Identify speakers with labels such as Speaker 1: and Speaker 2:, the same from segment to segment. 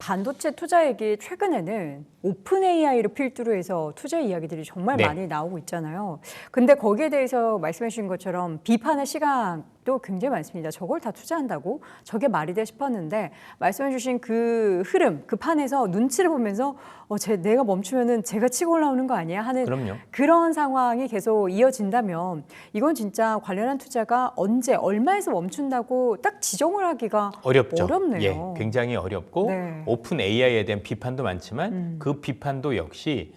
Speaker 1: 반도체 투자 얘기 최근에는 오픈 AI를 필두로 해서 투자 이야기들이 정말
Speaker 2: 네.
Speaker 1: 많이 나오고 있잖아요. 근데 거기에 대해서 말씀해 주신 것처럼 비판의 시각도 굉장히 많습니다. 저걸 다 투자한다고? 저게 말이 돼 싶었는데 말씀해 주신 그 흐름, 그 판에서 눈치를 보면서 내가 멈추면은 제가 치고 올라오는 거 아니야? 하는
Speaker 2: 그럼요.
Speaker 1: 그런 상황이 계속 이어진다면 이건 진짜 관련한 투자가 언제 얼마에서 멈춘다고 딱 지정을 하기가
Speaker 2: 어렵죠.
Speaker 1: 어렵네요.
Speaker 2: 예, 굉장히 어렵고
Speaker 1: 네.
Speaker 2: 오픈 AI에 대한 비판도 많지만 그 비판도 역시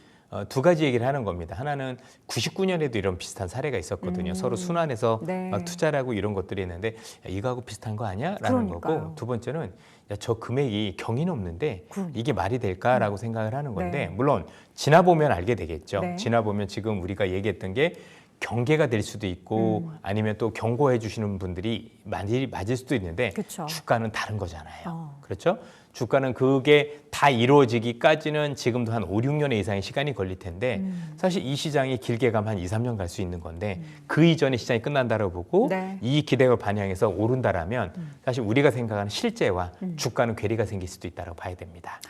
Speaker 2: 두 가지 얘기를 하는 겁니다. 하나는 99년에도 이런 비슷한 사례가 있었거든요. 서로 순환해서
Speaker 1: 네.
Speaker 2: 투자를 하고 이런 것들이 있는데 야, 이거하고 비슷한 거 아니야? 라는
Speaker 1: 그러니까요.
Speaker 2: 거고 두 번째는 야, 저 금액이 경이는 없는데
Speaker 1: 그러니까.
Speaker 2: 이게 말이 될까라고 생각을 하는 건데
Speaker 1: 네.
Speaker 2: 물론 지나보면 알게 되겠죠.
Speaker 1: 네.
Speaker 2: 지나보면 지금 우리가 얘기했던 게 경계가 될 수도 있고 아니면 또 경고해 주시는 분들이 맞을 수도 있는데
Speaker 1: 그쵸.
Speaker 2: 주가는 다른 거잖아요. 그렇죠? 주가는 그게 다 이루어지기까지는 지금도 한 5, 6년 이상의 시간이 걸릴 텐데 사실 이 시장이 길게 가면 한 2, 3년 갈 수 있는 건데 그 이전에 시장이 끝난다고 보고
Speaker 1: 네.
Speaker 2: 이 기대를 반영해서 오른다라면 사실 우리가 생각하는 실제와 주가는 괴리가 생길 수도 있다고 봐야 됩니다.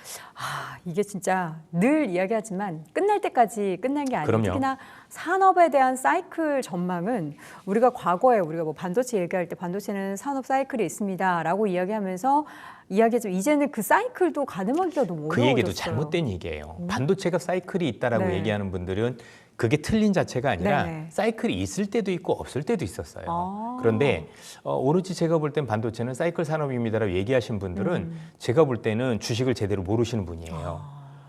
Speaker 1: 이게 진짜 늘 이야기하지만 끝날 때까지 끝난 게 아니에요.
Speaker 2: 그럼요.
Speaker 1: 특히나 산업에 대한 사이클 전망은 우리가 과거에 우리가 뭐 반도체 얘기할 때 반도체는 산업 사이클이 있습니다라고 이야기하면서 이야기하지만 이제는 그 사이클도 가늠하기가 너무 어려워졌어요.
Speaker 2: 그 얘기도 잘못된 얘기예요. 반도체가 사이클이 있다라고
Speaker 1: 네.
Speaker 2: 얘기하는 분들은 그게 틀린 자체가 아니라
Speaker 1: 네네.
Speaker 2: 사이클이 있을 때도 있고 없을 때도 있었어요.
Speaker 1: 아.
Speaker 2: 그런데 오로지 제가 볼 땐 반도체는 사이클 산업입니다라고 얘기하신 분들은 제가 볼 때는 주식을 제대로 모르시는 분이에요.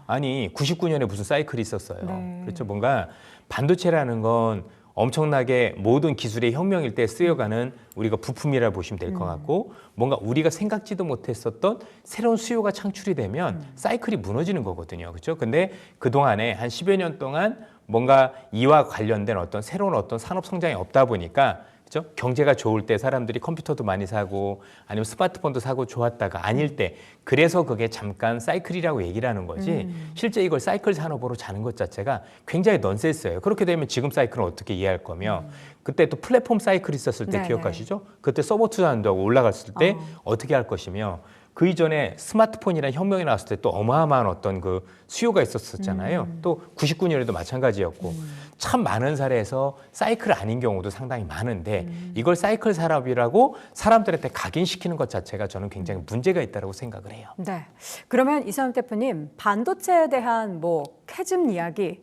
Speaker 2: 아니 99년에 무슨 사이클이 있었어요.
Speaker 1: 네.
Speaker 2: 그렇죠. 뭔가 반도체라는 건 엄청나게 모든 기술의 혁명일 때 쓰여가는 우리가 부품이라 보시면 될 것 같고 뭔가 우리가 생각지도 못했었던 새로운 수요가 창출이 되면 사이클이 무너지는 거거든요. 그렇죠? 근데 그동안에 한 10여 년 동안 뭔가 이와 관련된 어떤 새로운 어떤 산업 성장이 없다 보니까 그렇죠? 경제가 좋을 때 사람들이 컴퓨터도 많이 사고 아니면 스마트폰도 사고 좋았다가 아닐 때 그래서 그게 잠깐 사이클이라고 얘기를 하는 거지 실제 이걸 사이클 산업으로 자는 것 자체가 굉장히 넌센스예요. 그렇게 되면 지금 사이클은 어떻게 이해할 거며 그때 또 플랫폼 사이클 있었을 때
Speaker 1: 네네.
Speaker 2: 기억하시죠? 그때 서버 투자한다고 올라갔을 때 어떻게 할 것이며 그 이전에 스마트폰이라는 혁명이 나왔을 때 또 어마어마한 어떤 그 수요가 있었었잖아요. 또 99년에도 마찬가지였고 참 많은 사례에서 사이클 아닌 경우도 상당히 많은데 이걸 사이클 산업이라고 사람들한테 각인시키는 것 자체가 저는 굉장히 문제가 있다고 생각을 해요.
Speaker 1: 네. 그러면 이상훈 대표님 반도체에 대한 뭐 캐즘 이야기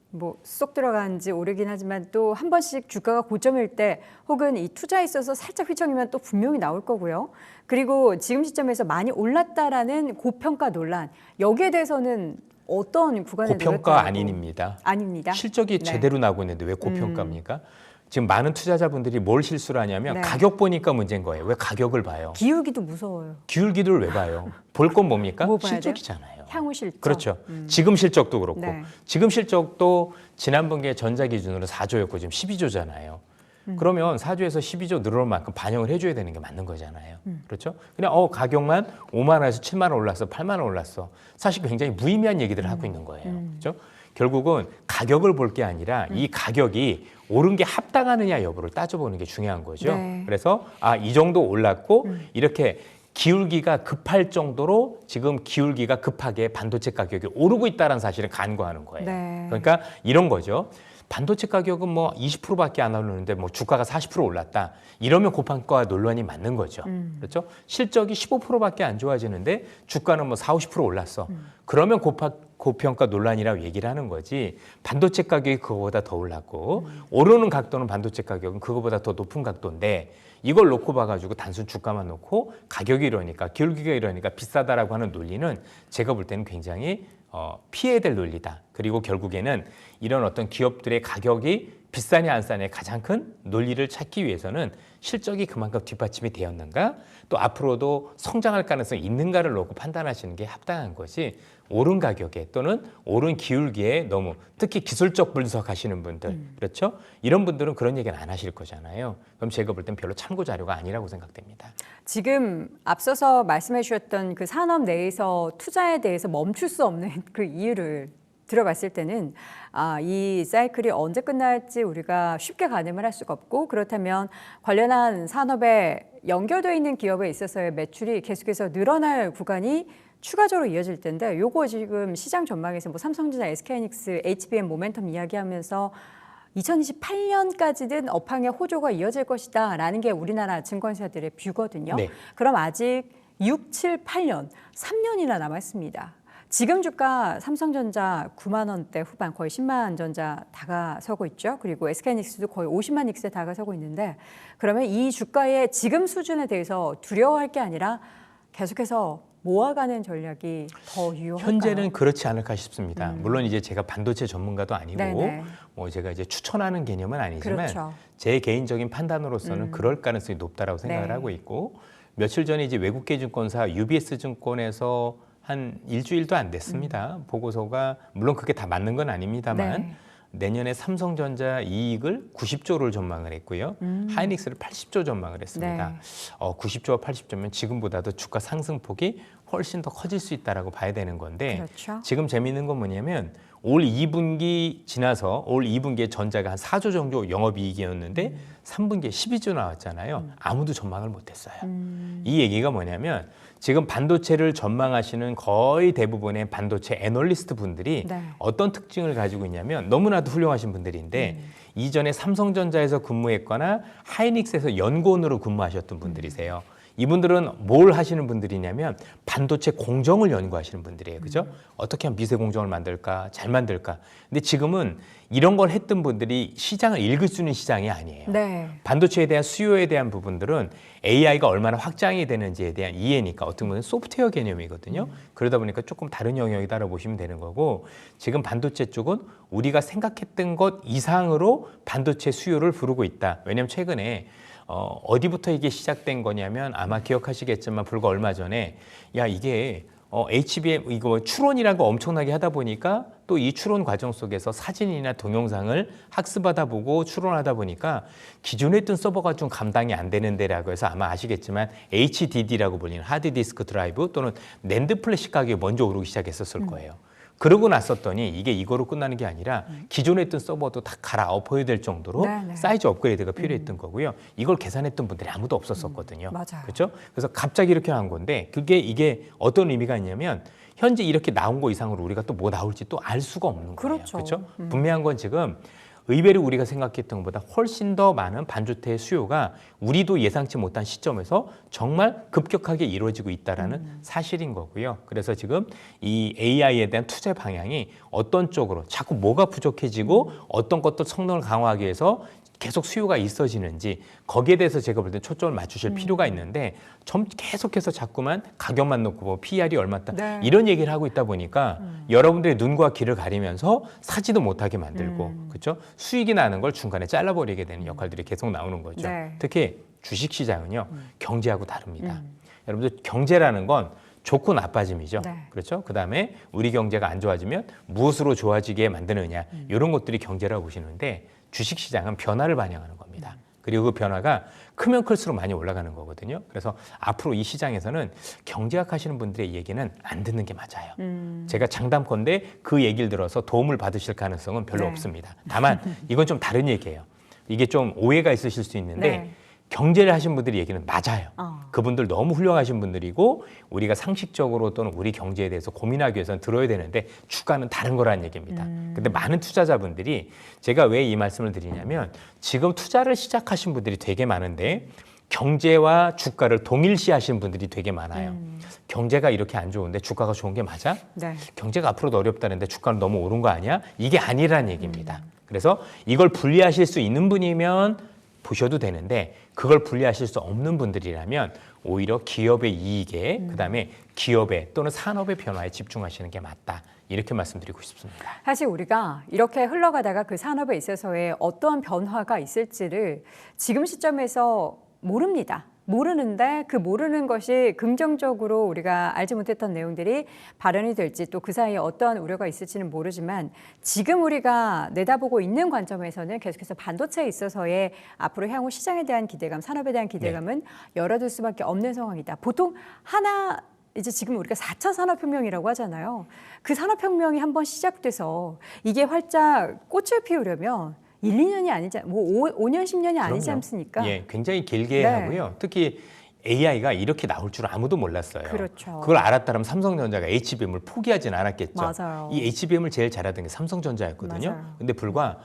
Speaker 1: 뭐 쏙 들어간 지 오래긴 하지만 또 한 번씩 주가가 고점일 때 혹은 이 투자에 있어서 살짝 휘청이면 또 분명히 나올 거고요. 그리고 지금 시점에서 많이 올랐다라는 고평가 논란 여기에 대해서는 어떤 구간에
Speaker 2: 고평가 아닌입니다.
Speaker 1: 아닙니다.
Speaker 2: 실적이
Speaker 1: 네.
Speaker 2: 제대로 나오고 있는데 왜 고평가입니까? 지금 많은 투자자분들이 뭘 실수를 하냐면
Speaker 1: 네.
Speaker 2: 가격 보니까 문제인 거예요. 왜 가격을 봐요?
Speaker 1: 기울기도 무서워요.
Speaker 2: 기울기를 왜 봐요? 볼 건 뭡니까?
Speaker 1: 뭐 봐야 돼요?
Speaker 2: 실적이잖아요.
Speaker 1: 향후 실적.
Speaker 2: 그렇죠. 지금 실적도 그렇고
Speaker 1: 네.
Speaker 2: 지금 실적도 지난 분기에 전자 기준으로 4조였고 지금 12조잖아요. 그러면 4조에서 12조 늘어날 만큼 반영을 해줘야 되는 게 맞는 거잖아요. 그렇죠? 그냥 가격만 5만 원에서 7만 원 올랐어, 8만 원 올랐어. 사실 굉장히 무의미한 얘기들을 하고 있는 거예요. 그렇죠? 결국은 가격을 볼 게 아니라 이 가격이 오른 게 합당하느냐 여부를 따져보는 게 중요한 거죠.
Speaker 1: 네.
Speaker 2: 그래서 이 정도 올랐고 이렇게 기울기가 급할 정도로 지금 기울기가 급하게 반도체 가격이 오르고 있다는 사실을 간과하는 거예요.
Speaker 1: 네.
Speaker 2: 그러니까 이런 거죠. 반도체 가격은 뭐 20%밖에 안 오르는데 뭐 주가가 40% 올랐다. 이러면 고평가 논란이 맞는 거죠. 그렇죠? 실적이 15%밖에 안 좋아지는데 주가는 뭐 40, 50% 올랐어. 그러면 고평가 논란이라고 얘기를 하는 거지. 반도체 가격이 그거보다 더 올랐고 오르는 각도는 반도체 가격은 그거보다 더 높은 각도인데 이걸 놓고 봐가지고 단순 주가만 놓고 가격이 이러니까 기울기가 이러니까 비싸다라고 하는 논리는 제가 볼 때는 굉장히 피해야 될 논리다. 그리고 결국에는 이런 어떤 기업들의 가격이 비싸냐 안 싸냐의 가장 큰 논리를 찾기 위해서는 실적이 그만큼 뒷받침이 되었는가 또 앞으로도 성장할 가능성이 있는가를 놓고 판단하시는 게 합당한 것이 오른 가격에 또는 오른 기울기에 너무 특히 기술적 분석하시는 분들 그렇죠? 이런 분들은 그런 얘기는 안 하실 거잖아요. 그럼 제가 볼 땐 별로 참고 자료가 아니라고 생각됩니다.
Speaker 1: 지금 앞서서 말씀해 주셨던 그 산업 내에서 투자에 대해서 멈출 수 없는 그 이유를 들어봤을 때는 이 사이클이 언제 끝날지 우리가 쉽게 가늠을 할 수가 없고 그렇다면 관련한 산업에 연결되어 있는 기업에 있어서의 매출이 계속해서 늘어날 구간이 추가적으로 이어질 텐데 요거 지금 시장 전망에서 뭐 삼성전자, SK하이닉스, HBM 모멘텀 이야기하면서 2028년까지는 업황의 호조가 이어질 것이다라는 게 우리나라 증권사들의 뷰거든요.
Speaker 2: 네.
Speaker 1: 그럼 아직 6, 7, 8년, 3년이나 남았습니다. 지금 주가 삼성전자 9만 원대 후반 거의 10만 전자 다가서고 있죠. 그리고 SK하이닉스도 거의 50만 닉스에 다가서고 있는데 그러면 이 주가의 지금 수준에 대해서 두려워할 게 아니라 계속해서 모아가는 전략이 더 유효할까요?
Speaker 2: 현재는 그렇지 않을까 싶습니다. 물론 이제 제가 반도체 전문가도 아니고
Speaker 1: 네네.
Speaker 2: 뭐 제가 이제 추천하는 개념은 아니지만
Speaker 1: 그렇죠.
Speaker 2: 제 개인적인 판단으로서는 그럴 가능성이 높다라고 생각을
Speaker 1: 네.
Speaker 2: 하고 있고 며칠 전에 이제 외국계 증권사 UBS 증권에서 한 일주일도 안 됐습니다. 보고서가 물론 그게 다 맞는 건 아닙니다만
Speaker 1: 네.
Speaker 2: 내년에 삼성전자 이익을 90조를 전망을 했고요. 하이닉스를 80조 전망을 했습니다.
Speaker 1: 네.
Speaker 2: 90조와 80조면 지금보다도 주가 상승폭이 훨씬 더 커질 수 있다라고 봐야 되는 건데
Speaker 1: 그렇죠.
Speaker 2: 지금 재미있는 건 뭐냐면 올 2분기 지나서 올 2분기에 전자가 한 4조 정도 영업이익이었는데 3분기에 12조 나왔잖아요. 아무도 전망을 못했어요. 이 얘기가 뭐냐면 지금 반도체를 전망하시는 거의 대부분의 반도체 애널리스트 분들이
Speaker 1: 네.
Speaker 2: 어떤 특징을 가지고 있냐면 너무나도 훌륭하신 분들인데 이전에 삼성전자에서 근무했거나 하이닉스에서 연구원으로 근무하셨던 분들이세요. 이분들은 뭘 하시는 분들이냐면 반도체 공정을 연구하시는 분들이에요. 그죠? 어떻게 하면 미세 공정을 만들까? 잘 만들까? 근데 지금은 이런 걸 했던 분들이 시장을 읽을 수 있는 시장이 아니에요.
Speaker 1: 네.
Speaker 2: 반도체에 대한 수요에 대한 부분들은 AI가 얼마나 확장이 되는지에 대한 이해니까 어떻게 보면 소프트웨어 개념이거든요. 그러다 보니까 조금 다른 영역이다라고 보시면 되는 거고 지금 반도체 쪽은 우리가 생각했던 것 이상으로 반도체 수요를 부르고 있다. 왜냐하면 최근에 어디부터 이게 시작된 거냐면 아마 기억하시겠지만 불과 얼마 전에 야 이게 HBM 이거 추론이라는 거 엄청나게 하다 보니까 또 이 추론 과정 속에서 사진이나 동영상을 학습하다 보고 추론하다 보니까 기존에 있던 서버가 좀 감당이 안 되는데라고 해서 아마 아시겠지만 HDD라고 불리는 하드디스크 드라이브 또는 낸드 플래시 가격이 먼저 오르기 시작했었을 거예요. 그러고 났었더니 이게 이거로 끝나는 게 아니라 기존에 있던 서버도 다 갈아엎어야 될 정도로
Speaker 1: 네네.
Speaker 2: 사이즈 업그레이드가 필요했던 거고요. 이걸 계산했던 분들이 아무도 없었었거든요.
Speaker 1: 맞아요.
Speaker 2: 그렇죠? 그래서 갑자기 이렇게 한 건데 이게 어떤 의미가 있냐면 현재 이렇게 나온 거 이상으로 우리가 또 뭐 나올지 또 알 수가 없는 거예요.
Speaker 1: 그렇죠.
Speaker 2: 그렇죠? 분명한 건 지금 의외로 우리가 생각했던 것보다 훨씬 더 많은 반도체 수요가 우리도 예상치 못한 시점에서 정말 급격하게 이루어지고 있다라는 사실인 거고요. 그래서 지금 이 AI에 대한 투자 방향이 어떤 쪽으로 자꾸 뭐가 부족해지고 어떤 것도 성능을 강화하기 위해서 계속 수요가 있어지는지 거기에 대해서 제가 볼 때 초점을 맞추실 필요가 있는데 계속해서 자꾸만 가격만 놓고 뭐 PR이 얼마다
Speaker 1: 네.
Speaker 2: 이런 얘기를 하고 있다 보니까 여러분들의 눈과 귀를 가리면서 사지도 못하게 만들고 그렇죠? 수익이 나는 걸 중간에 잘라버리게 되는 역할들이 계속 나오는 거죠.
Speaker 1: 네.
Speaker 2: 특히 주식시장은요 경제하고 다릅니다. 여러분들 경제라는 건 좋고 나빠짐이죠.
Speaker 1: 네.
Speaker 2: 그렇죠? 그다음에 우리 경제가 안 좋아지면 무엇으로 좋아지게 만드느냐 이런 것들이 경제라고 보시는데 주식시장은 변화를 반영하는 겁니다. 그리고 그 변화가 크면 클수록 많이 올라가는 거거든요. 그래서 앞으로 이 시장에서는 경제학 하시는 분들의 얘기는 안 듣는 게 맞아요. 제가 장담컨대 그 얘기를 들어서 도움을 받으실 가능성은 별로
Speaker 1: 네.
Speaker 2: 없습니다. 다만 이건 좀 다른 얘기예요. 이게 좀 오해가 있으실 수 있는데
Speaker 1: 네.
Speaker 2: 경제를 하신 분들의 얘기는 맞아요.
Speaker 1: 어.
Speaker 2: 그분들 너무 훌륭하신 분들이고 우리가 상식적으로 또는 우리 경제에 대해서 고민하기 위해서는 들어야 되는데 주가는 다른 거라는 얘기입니다. 근데 많은 투자자분들이 제가 왜 이 말씀을 드리냐면 지금 투자를 시작하신 분들이 되게 많은데 경제와 주가를 동일시하시는 분들이 되게 많아요. 경제가 이렇게 안 좋은데 주가가 좋은 게 맞아?
Speaker 1: 네.
Speaker 2: 경제가 앞으로도 어렵다는데 주가는 너무 오른 거 아니야? 이게 아니라는 얘기입니다. 그래서 이걸 분리하실 수 있는 분이면 보셔도 되는데 그걸 분리하실 수 없는 분들이라면 오히려 기업의 이익에 그다음에 기업의 또는 산업의 변화에 집중하시는 게 맞다. 이렇게 말씀드리고 싶습니다.
Speaker 1: 사실 우리가 이렇게 흘러가다가 그 산업에 있어서의 어떠한 변화가 있을지를 지금 시점에서 모릅니다. 모르는데 그 모르는 것이 긍정적으로 우리가 알지 못했던 내용들이 발현이 될지 또 그 사이에 어떠한 우려가 있을지는 모르지만 지금 우리가 내다보고 있는 관점에서는 계속해서 반도체에 있어서의 앞으로 향후 시장에 대한 기대감, 산업에 대한 기대감은 열어둘 수밖에 없는 상황이다. 보통 이제 지금 우리가 4차 산업혁명이라고 하잖아요. 그 산업혁명이 한번 시작돼서 이게 활짝 꽃을 피우려면 1, 2년이 아니지, 뭐 5년, 10년이 아니지
Speaker 2: 그럼요.
Speaker 1: 않습니까?
Speaker 2: 예, 굉장히 길게
Speaker 1: 네.
Speaker 2: 하고요. 특히 AI가 이렇게 나올 줄 아무도 몰랐어요.
Speaker 1: 그렇죠.
Speaker 2: 그걸 알았다면 삼성전자가 HBM을 포기하진 않았겠죠.
Speaker 1: 맞아요.
Speaker 2: 이 HBM을 제일 잘하던 게 삼성전자였거든요.
Speaker 1: 맞아요.
Speaker 2: 근데 불과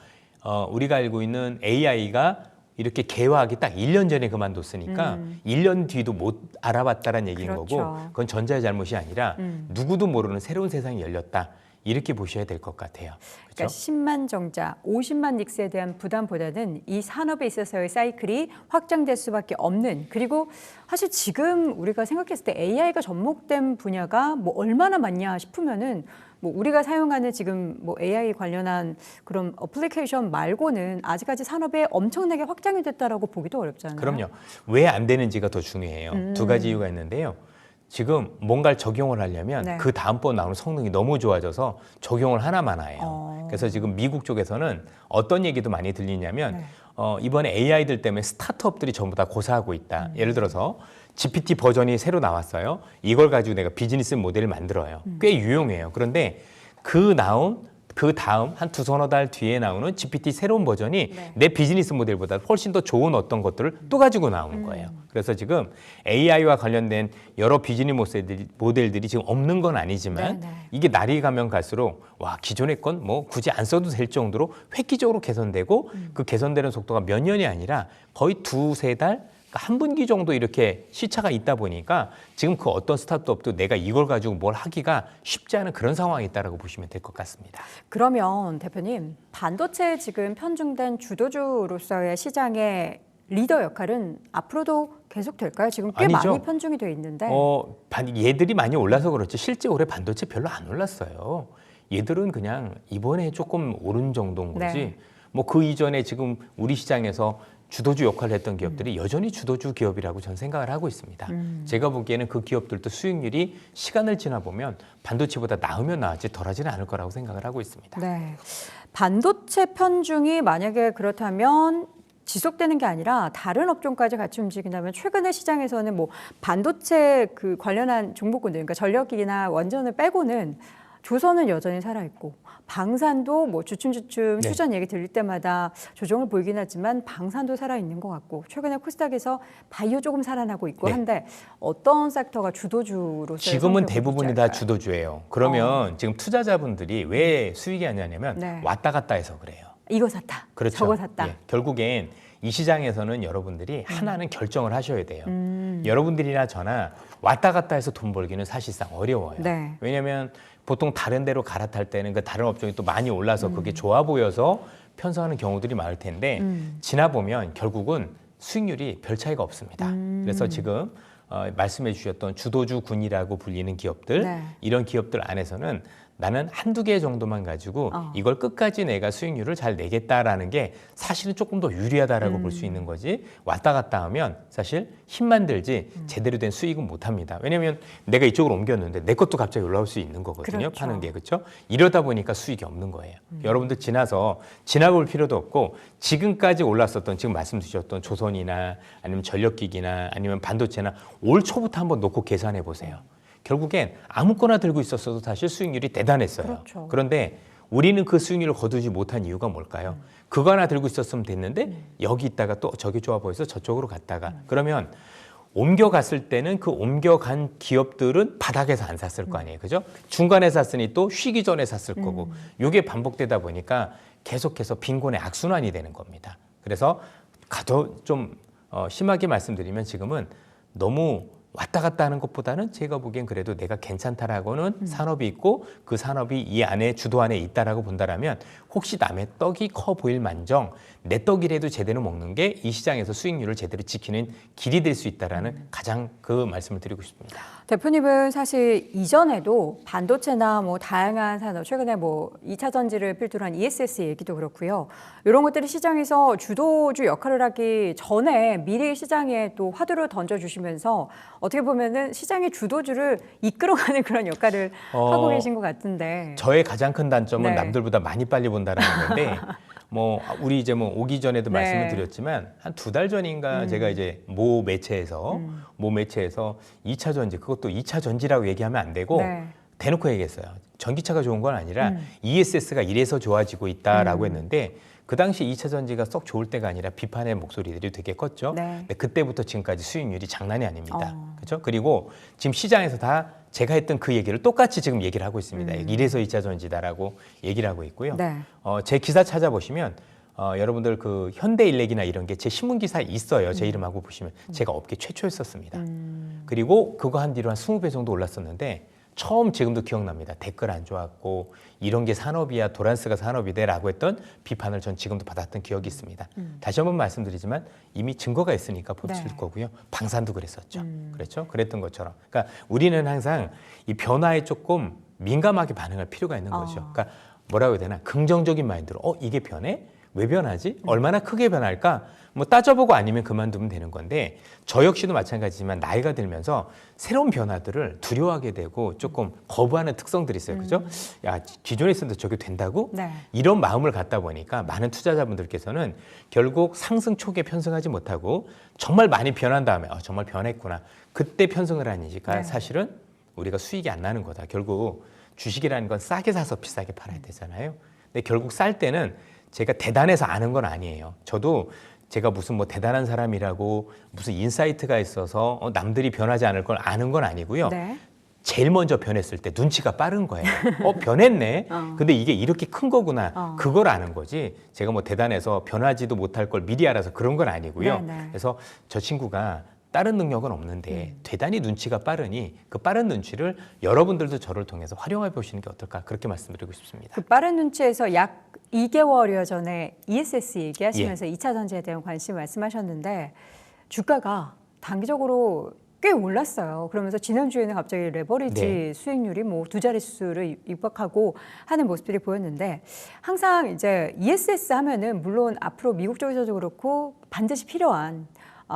Speaker 2: 우리가 알고 있는 AI가 이렇게 개화하기 딱 1년 전에 그만뒀으니까 1년 뒤도 못 알아봤다는 얘기인
Speaker 1: 그렇죠.
Speaker 2: 거고 그건 전자의 잘못이 아니라 누구도 모르는 새로운 세상이 열렸다. 이렇게 보셔야 될 것 같아요.
Speaker 1: 그러니까
Speaker 2: 그렇죠?
Speaker 1: 10만 정자, 50만 닉스에 대한 부담보다는 이 산업에 있어서의 사이클이 확장될 수밖에 없는, 그리고 사실 지금 우리가 생각했을 때 AI가 접목된 분야가 뭐 얼마나 많냐 싶으면은 뭐 우리가 사용하는 지금 뭐 AI 관련한 그런 어플리케이션 말고는 아직까지 산업에 엄청나게 확장이 됐다라고 보기도 어렵잖아요.
Speaker 2: 그럼요. 왜 안 되는지가 더 중요해요. 두 가지 이유가 있는데요. 지금 뭔가를 적용을 하려면
Speaker 1: 네.
Speaker 2: 그 다음번 나오는 성능이 너무 좋아져서 적용을 하나만 해요. 그래서 지금 미국 쪽에서는 어떤 얘기도 많이 들리냐면
Speaker 1: 네.
Speaker 2: 이번에 AI들 때문에 스타트업들이 전부 다 고사하고 있다. 예를 들어서 GPT 버전이 새로 나왔어요. 이걸 가지고 내가 비즈니스 모델을 만들어요. 꽤 유용해요. 그런데 그 다음 한 두서너 달 뒤에 나오는 GPT 새로운 버전이
Speaker 1: 네.
Speaker 2: 내 비즈니스 모델보다 훨씬 더 좋은 어떤 것들을 또 가지고 나오는 거예요. 그래서 지금 AI와 관련된 여러 비즈니스 모델들이 지금 없는 건 아니지만
Speaker 1: 네, 네.
Speaker 2: 이게 날이 가면 갈수록 와 기존의 건 뭐 굳이 안 써도 될 정도로 획기적으로 개선되고 그 개선되는 속도가 몇 년이 아니라 거의 두세 달 한 분기 정도 이렇게 시차가 있다 보니까 지금 그 어떤 스타트업도 내가 이걸 가지고 뭘 하기가 쉽지 않은 그런 상황이 있다라고 보시면 될 것 같습니다.
Speaker 1: 그러면 대표님, 반도체에 지금 편중된 주도주로서의 시장의 리더 역할은 앞으로도 계속 될까요? 지금 꽤
Speaker 2: 아니죠.
Speaker 1: 많이 편중이 돼 있는데.
Speaker 2: 얘들이 많이 올라서 그렇지 실제 올해 반도체 별로 안 올랐어요. 얘들은 그냥 이번에 조금 오른 정도인 거지.
Speaker 1: 네.
Speaker 2: 뭐 그 이전에 지금 우리 시장에서 주도주 역할을 했던 기업들이 여전히 주도주 기업이라고 저는 생각을 하고 있습니다. 제가 보기에는 그 기업들도 수익률이 시간을 지나 보면 반도체보다 나으면 나았지 덜하지는 않을 거라고 생각을 하고 있습니다.
Speaker 1: 네. 반도체 편중이 만약에 그렇다면 지속되는 게 아니라 다른 업종까지 같이 움직인다면 최근에 시장에서는 뭐 반도체 그 관련한 종목군들, 그러니까 전력기기나 원전을 빼고는 조선은 여전히 살아있고 방산도 뭐 주춤주춤
Speaker 2: 네.
Speaker 1: 휴전 얘기 들릴 때마다 조정을 보이긴 하지만 방산도 살아있는 것 같고 최근에 코스닥에서 바이오 조금 살아나고 있고
Speaker 2: 네.
Speaker 1: 한데 어떤 섹터가 주도주로서
Speaker 2: 지금은 대부분이 다 주도주예요. 그러면 지금 투자자분들이 왜 수익이 안 나냐면
Speaker 1: 네.
Speaker 2: 왔다 갔다 해서 그래요.
Speaker 1: 이거 샀다,
Speaker 2: 그렇죠.
Speaker 1: 저거 샀다.
Speaker 2: 예, 결국엔 이 시장에서는 여러분들이 하나는 결정을 하셔야 돼요. 여러분들이나 저나 왔다 갔다 해서 돈 벌기는 사실상 어려워요.
Speaker 1: 네.
Speaker 2: 왜냐하면 보통 다른 데로 갈아탈 때는 그 다른 업종이 또 많이 올라서 그게 좋아 보여서 편성하는 경우들이 많을 텐데 지나 보면 결국은 수익률이 별 차이가 없습니다. 그래서 지금 말씀해 주셨던 주도주군이라고 불리는 기업들,
Speaker 1: 네.
Speaker 2: 이런 기업들 안에서는 나는 한두 개 정도만 가지고 이걸 끝까지 내가 수익률을 잘 내겠다라는 게 사실은 조금 더 유리하다라고 볼 수 있는 거지, 왔다 갔다 하면 사실 힘만 들지 제대로 된 수익은 못 합니다. 왜냐하면 내가 이쪽으로 옮겼는데 내 것도 갑자기 올라올 수 있는 거거든요.
Speaker 1: 그렇죠.
Speaker 2: 파는 게. 그렇죠? 이러다 보니까 수익이 없는 거예요. 여러분들 지나볼 필요도 없고 지금까지 올랐었던, 지금 말씀 주셨던 조선이나 아니면 전력기기나 아니면 반도체나 올 초부터 한번 놓고 계산해 보세요. 결국엔 아무거나 들고 있었어도 사실 수익률이 대단했어요.
Speaker 1: 그렇죠.
Speaker 2: 그런데 우리는 그 수익률을 거두지 못한 이유가 뭘까요? 그거 하나 들고 있었으면 됐는데 여기 있다가 또 저기 좋아 보여서 저쪽으로 갔다가 그러면 옮겨갔을 때는 그 옮겨간 기업들은 바닥에서 안 샀을 거 아니에요. 그죠? 중간에 샀으니 또 쉬기 전에 샀을 거고 이게 반복되다 보니까 계속해서 빈곤의 악순환이 되는 겁니다. 그래서 좀 심하게 말씀드리면 지금은 너무 왔다 갔다 하는 것보다는 제가 보기엔 그래도 내가 괜찮다라고는 산업이 있고 그 산업이 이 안에 주도 안에 있다라고 본다라면 혹시 남의 떡이 커 보일 만정 내 떡이라도 제대로 먹는 게 이 시장에서 수익률을 제대로 지키는 길이 될 수 있다라는 가장 그 말씀을 드리고 싶습니다.
Speaker 1: 대표님은 사실 이전에도 반도체나 뭐 다양한 산업, 최근에 뭐 2차 전지를 필두로 한 ESS 얘기도 그렇고요. 이런 것들이 시장에서 주도주 역할을 하기 전에 미리 시장에 또 화두를 던져주시면서 어떻게 보면은 시장의 주도주를 이끌어가는 그런 역할을 하고 계신 것 같은데.
Speaker 2: 저의 가장 큰 단점은
Speaker 1: 네.
Speaker 2: 남들보다 많이 빨리 본다라는 건데 뭐 우리 이제 뭐 오기 전에도
Speaker 1: 네.
Speaker 2: 말씀을 드렸지만 한 2달 전인가 제가 이제 모 매체에서 2차 전지, 그것도 2차 전지라고 얘기하면 안 되고
Speaker 1: 네.
Speaker 2: 대놓고 얘기했어요. 전기차가 좋은 건 아니라 ESS가 이래서 좋아지고 있다라고 했는데 그 당시 2차 전지가 썩 좋을 때가 아니라 비판의 목소리들이 되게 컸죠.
Speaker 1: 네.
Speaker 2: 근데 그때부터 지금까지 수익률이 장난이 아닙니다. 그렇죠? 그리고 지금 시장에서 다 제가 했던 그 얘기를 똑같이 지금 얘기를 하고 있습니다. 이래서 2차 전지다라고 얘기를 하고 있고요.
Speaker 1: 네.
Speaker 2: 제 기사 찾아보시면 여러분들 그 현대일렉이나 이런 게 제 신문 기사에 있어요. 제 이름하고 보시면 제가 업계 최초였었습니다. 그리고 그거 한 뒤로 한 20배 정도 올랐었는데 처음 지금도 기억납니다. 댓글 안 좋았고 이런 게 산업이야 도란스가 산업이래라고 했던 비판을 전 지금도 받았던 기억이 있습니다. 다시 한번 말씀드리지만 이미 증거가 있으니까 보실
Speaker 1: 네.
Speaker 2: 거고요. 방산도 그랬었죠. 그렇죠? 그랬던 것처럼. 그러니까 우리는 항상 이 변화에 조금 민감하게 반응할 필요가 있는 거죠. 그러니까 뭐라고 해야 되나 긍정적인 마인드로 이게 변해? 왜 변하지? 얼마나 크게 변할까? 뭐 따져보고 아니면 그만두면 되는 건데 저 역시도 마찬가지지만 나이가 들면서 새로운 변화들을 두려워하게 되고 조금 거부하는 특성들이 있어요. 그죠? 야, 기존에 있었는데 저게 된다고?
Speaker 1: 네.
Speaker 2: 이런 마음을 갖다 보니까 많은 투자자분들께서는 결국 상승 초기에 편승하지 못하고 정말 많이 변한 다음에 정말 변했구나. 그때 편승을 하니까
Speaker 1: 네.
Speaker 2: 사실은 우리가 수익이 안 나는 거다. 결국 주식이라는 건 싸게 사서 비싸게 팔아야 되잖아요. 근데 결국 쌀 때는 제가 대단해서 아는 건 아니에요. 저도 제가 무슨 뭐 대단한 사람이라고 무슨 인사이트가 있어서 남들이 변하지 않을 걸 아는 건 아니고요.
Speaker 1: 네.
Speaker 2: 제일 먼저 변했을 때 눈치가 빠른 거예요. 변했네. 근데 이게 이렇게 큰 거구나. 그걸 아는 거지. 제가 뭐 대단해서 변하지도 못할 걸 미리 알아서 그런 건 아니고요.
Speaker 1: 네.
Speaker 2: 그래서 저 친구가 다른 능력은 없는데 대단히 눈치가 빠르니 그 빠른 눈치를 여러분들도 저를 통해서 활용해 보시는 게 어떨까 그렇게 말씀드리고 싶습니다.
Speaker 1: 그 빠른 눈치에서 약 2개월여 전에 ESS 얘기하시면서 2차 전지에 대한 관심 말씀하셨는데 주가가 단기적으로 꽤 올랐어요. 그러면서 지난주에는 갑자기 레버리지 수익률이 뭐 두 자릿수를 육박하고 하는 모습들이 보였는데 항상 이제 ESS 하면은 물론 앞으로 미국 쪽에서도 그렇고 반드시 필요한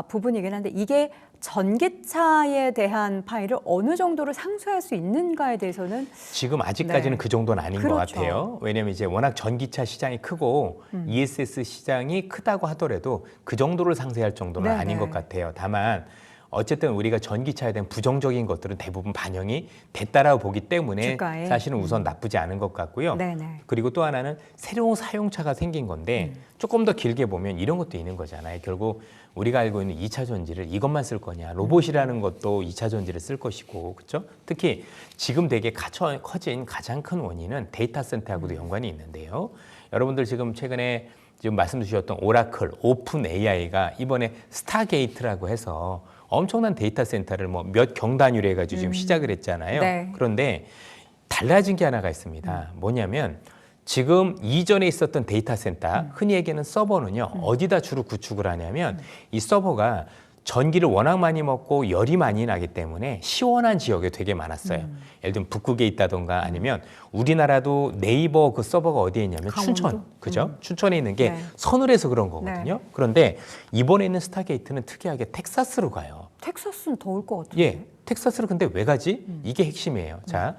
Speaker 1: 부분이긴 한데 이게 전기차에 대한 파일을 어느 정도로 상쇄할 수 있는가에 대해서는
Speaker 2: 지금 아직까지는 그 정도는 아닌 것
Speaker 1: 그렇죠.
Speaker 2: 같아요. 왜냐하면 이제 워낙 전기차 시장이 크고 ESS 시장이 크다고 하더라도 그 정도를 상쇄할 정도는
Speaker 1: 네네.
Speaker 2: 아닌 것 같아요. 다만 어쨌든 우리가 전기차에 대한 부정적인 것들은 대부분 반영이 됐다라고 보기 때문에
Speaker 1: 주가에?
Speaker 2: 사실은 우선 나쁘지 않은 것 같고요.
Speaker 1: 네네.
Speaker 2: 그리고 또 하나는 새로운 사용차가 생긴 건데 조금 더 길게 보면 이런 것도 있는 거잖아요. 결국 우리가 알고 있는 2차 전지를 이것만 쓸 거냐. 로봇이라는 것도 2차 전지를 쓸 것이고. 그렇죠? 특히 지금 되게 커진 가장 큰 원인은 데이터 센터하고도 연관이 있는데요. 여러분들 지금 최근에 지금 말씀 주셨던 오라클, 오픈 AI가 이번에 스타게이트라고 해서 엄청난 데이터 센터를 뭐 몇 경단위로 해가지고 지금 시작을 했잖아요.
Speaker 1: 네.
Speaker 2: 그런데 달라진 게 하나가 있습니다. 뭐냐면 지금 이전에 있었던 데이터 센터, 흔히 얘기하는 서버는요, 어디다 주로 구축을 하냐면 이 서버가 전기를 워낙 많이 먹고 열이 많이 나기 때문에 시원한 지역에 되게 많았어요. 예를 들면 북극에 있다던가 아니면 우리나라도 네이버 그 서버가 어디에 있냐면
Speaker 1: 강원도?
Speaker 2: 춘천, 그죠? 춘천에 있는 게
Speaker 1: 네.
Speaker 2: 서늘해서 그런 거거든요. 그런데 이번에 있는 스타게이트는 특이하게 텍사스로 가요.
Speaker 1: 텍사스는 더울 것 같은데.
Speaker 2: 예, 텍사스로 근데 왜 가지? 이게 핵심이에요. 자,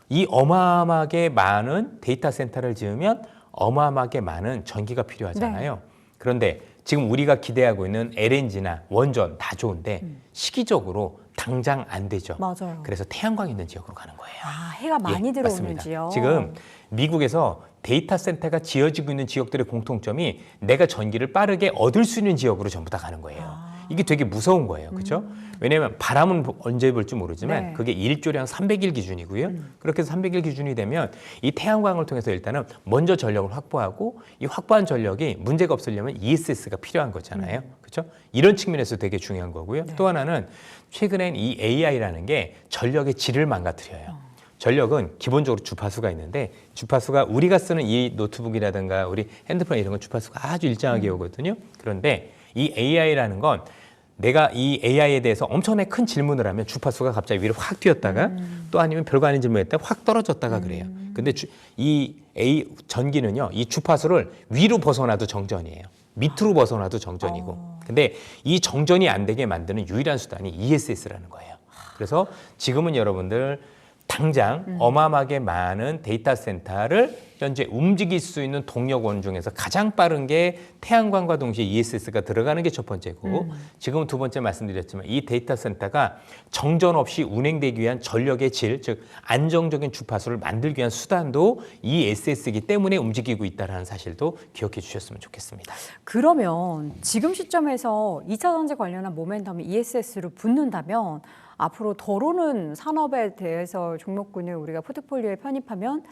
Speaker 2: 이 어마어마하게 많은 데이터 센터를 지으면 어마어마하게 많은 전기가 필요하잖아요. 그런데 지금 우리가 기대하고 있는 LNG나 원전 다 좋은데 시기적으로 당장 안 되죠.
Speaker 1: 맞아요.
Speaker 2: 그래서 태양광 있는 지역으로 가는 거예요.
Speaker 1: 해가 많이
Speaker 2: 예,
Speaker 1: 들어오는
Speaker 2: 맞습니다.
Speaker 1: 지역.
Speaker 2: 지금 미국에서 데이터 센터가 지어지고 있는 지역들의 공통점이 내가 전기를 빠르게 얻을 수 있는 지역으로 전부 다 가는 거예요. 이게 되게 무서운 거예요. 그렇죠? 왜냐하면 바람은 언제 불지 모르지만
Speaker 1: 네.
Speaker 2: 그게 일조량 300일 기준이고요. 그렇게 해서 300일 기준이 되면 이 태양광을 통해서 일단은 먼저 전력을 확보하고 이 확보한 전력이 문제가 없으려면 ESS가 필요한 거잖아요. 그렇죠? 이런 측면에서 되게 중요한 거고요. 또 하나는 최근엔 이 AI라는 게 전력의 질을 망가뜨려요. 전력은 기본적으로 주파수가 있는데 주파수가 우리가 쓰는 이 노트북이라든가 우리 핸드폰 이런 건 주파수가 아주 일정하게 오거든요. 그런데 이 AI라는 건 내가 이 AI에 대해서 엄청나게 큰 질문을 하면 주파수가 갑자기 위로 확 뛰었다가 또 아니면 별거 아닌 질문을 했다가 확 떨어졌다가 그래요. 근데 이 전기는요, 이 주파수를 위로 벗어나도 정전이에요. 밑으로 벗어나도 정전이고. 근데 이 정전이 안 되게 만드는 유일한 수단이 ESS라는 거예요. 그래서 지금은 여러분들 당장 어마어마하게 많은 데이터 센터를 현재 움직일 수 있는 동력원 중에서 가장 빠른 게 태양광과 동시에 ESS가 들어가는 게 첫 번째고 지금은 두 번째 말씀드렸지만 이 데이터 센터가 정전 없이 운행되기 위한 전력의 질, 즉 안정적인 주파수를 만들기 위한 수단도 ESS이기 때문에 움직이고 있다는 사실도 기억해 주셨으면 좋겠습니다.
Speaker 1: 그러면 지금 시점에서 2차 전지 관련한 모멘텀이 ESS로 붙는다면 앞으로 덜 오는 산업에 대해서 종목군을 우리가 포트폴리오에 편입하면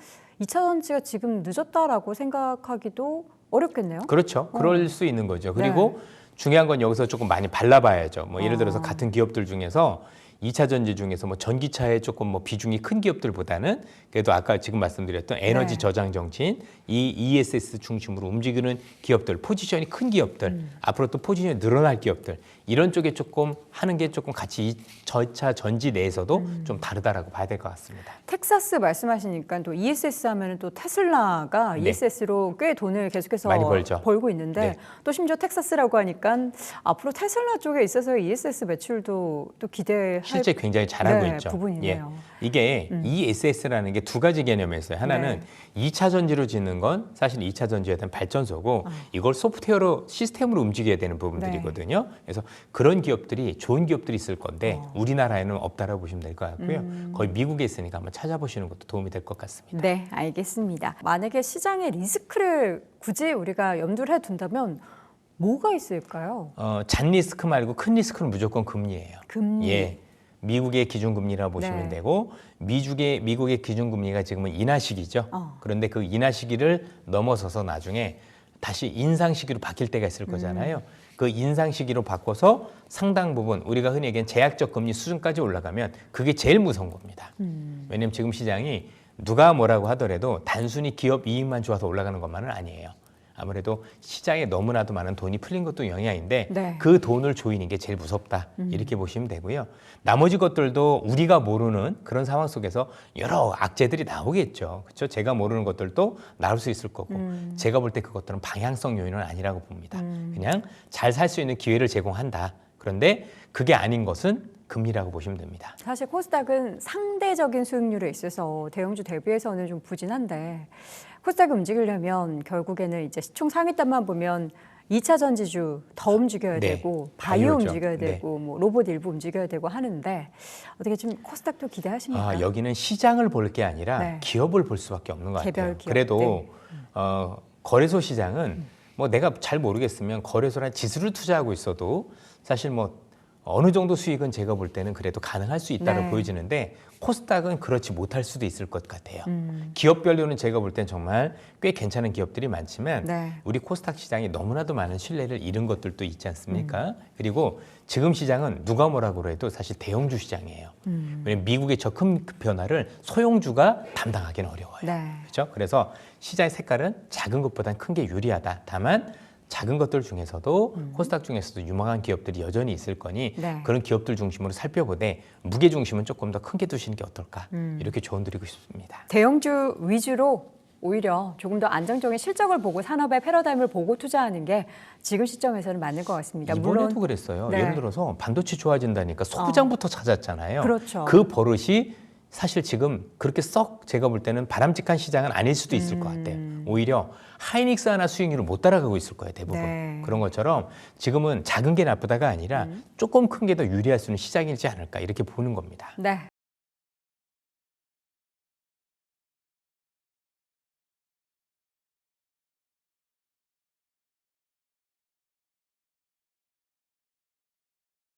Speaker 1: 2차 전지가 지금 늦었다라고 생각하기도 어렵겠네요.
Speaker 2: 그렇죠. 그럴 수 있는 거죠. 그리고 중요한 건 여기서 조금 많이 발라봐야죠. 뭐 예를 들어서 같은 기업들 중에서 2차 전지 중에서 뭐 전기차에 조금 뭐 비중이 큰 기업들보다는 그래도 아까 지금 말씀드렸던 에너지 저장 정치인 이 ESS 중심으로 움직이는 기업들, 포지션이 큰 기업들, 앞으로 또 포지션이 늘어날 기업들 이런 쪽에 조금 하는 게 조금 같이 이 저차 전지 내에서도 좀 다르다라고 봐야 될 것 같습니다.
Speaker 1: 텍사스 말씀하시니까 또 ESS 하면은 또 테슬라가 ESS로 꽤 돈을 계속해서
Speaker 2: 많이 벌죠.
Speaker 1: 벌고 있는데 또 심지어 텍사스라고 하니까 앞으로 테슬라 쪽에 있어서 ESS 매출도 또 기대할
Speaker 2: 실제 굉장히 잘하고 있죠.
Speaker 1: 부분이네요.
Speaker 2: 이게 ESS라는 게 두 가지 개념이 있어요. 하나는 2차 전지로 짓는 건 사실 2차 전지에 대한 발전소고 이걸 소프트웨어로 시스템으로 움직여야 되는 부분들이거든요. 그래서 그런 기업들이 좋은 기업들이 있을 건데 우리나라에는 없다라고 보시면 될 것 같고요. 거의 미국에 있으니까 한번 찾아보시는 것도 도움이 될 것 같습니다.
Speaker 1: 네, 알겠습니다. 만약에 시장의 리스크를 굳이 우리가 염두를 해둔다면 뭐가 있을까요?
Speaker 2: 잔 리스크 말고 큰 리스크는 무조건 금리예요.
Speaker 1: 금리.
Speaker 2: 예. 미국의 기준금리라고 보시면 되고 미국의 기준금리가 지금은 인하 시기죠. 그런데 그 인하 시기를 넘어서서 나중에 다시 인상 시기로 바뀔 때가 있을 거잖아요. 그 인상 시기로 바꿔서 상당 부분 우리가 흔히 얘기하는 제약적 금리 수준까지 올라가면 그게 제일 무서운 겁니다. 왜냐하면 지금 시장이 누가 뭐라고 하더라도 단순히 기업 이익만 좋아서 올라가는 것만은 아니에요. 아무래도 시장에 너무나도 많은 돈이 풀린 것도 영향인데 그 돈을 조이는 게 제일 무섭다 이렇게 보시면 되고요. 나머지 것들도 우리가 모르는 그런 상황 속에서 여러 악재들이 나오겠죠. 그렇죠? 제가 모르는 것들도 나올 수 있을 거고 제가 볼 때 그것들은 방향성 요인은 아니라고 봅니다. 그냥 잘 살 수 있는 기회를 제공한다. 그런데 그게 아닌 것은 금리라고 보시면 됩니다.
Speaker 1: 사실 코스닥은 상대적인 수익률에 있어서 대형주 대비해서는 좀 부진한데 코스닥이 움직이려면 결국에는 이제 시총 상위단만 보면 2차 전지주 더 움직여야 되고 바이오
Speaker 2: 바이오죠.
Speaker 1: 움직여야 되고 뭐 로봇 일부 움직여야 되고 하는데 어떻게 좀 코스닥도 기대하십니까?
Speaker 2: 여기는 시장을 볼 게 아니라 기업을 볼 수밖에 없는 것 같아요.
Speaker 1: 기업들.
Speaker 2: 그래도 거래소 시장은 뭐 내가 잘 모르겠으면 거래소란 지수를 투자하고 있어도 사실 뭐 어느 정도 수익은 제가 볼 때는 그래도 가능할 수 있다고 보여지는데 코스닥은 그렇지 못할 수도 있을 것 같아요. 기업별로는 제가 볼 땐 정말 꽤 괜찮은 기업들이 많지만 우리 코스닥 시장이 너무나도 많은 신뢰를 잃은 것들도 있지 않습니까? 그리고 지금 시장은 누가 뭐라고 해도 사실 대형주 시장이에요. 왜냐하면 미국의 저 큰 변화를 소형주가 담당하기는 어려워요. 그렇죠? 그래서 시장의 색깔은 작은 것보다는 큰 게 유리하다. 다만 작은 것들 중에서도 코스닥 중에서도 유망한 기업들이 여전히 있을 거니 그런 기업들 중심으로 살펴보되 무게 중심은 조금 더 큰 게 두시는 게 어떨까 이렇게 조언드리고 싶습니다.
Speaker 1: 대형주 위주로 오히려 조금 더 안정적인 실적을 보고 산업의 패러다임을 보고 투자하는 게 지금 시점에서는 맞는 것 같습니다.
Speaker 2: 이번에도 그랬어요. 예를 들어서 반도체 좋아진다니까 소부장부터 찾았잖아요.
Speaker 1: 그렇죠.
Speaker 2: 그 버릇이 사실 지금 그렇게 썩 제가 볼 때는 바람직한 시장은 아닐 수도 있을 것 같아요. 오히려 하이닉스 하나 수익률을 못 따라가고 있을 거예요, 대부분. 그런 것처럼 지금은 작은 게 나쁘다가 아니라 조금 큰 게 더 유리할 수 있는 시장이지 않을까 이렇게 보는 겁니다.
Speaker 1: 네.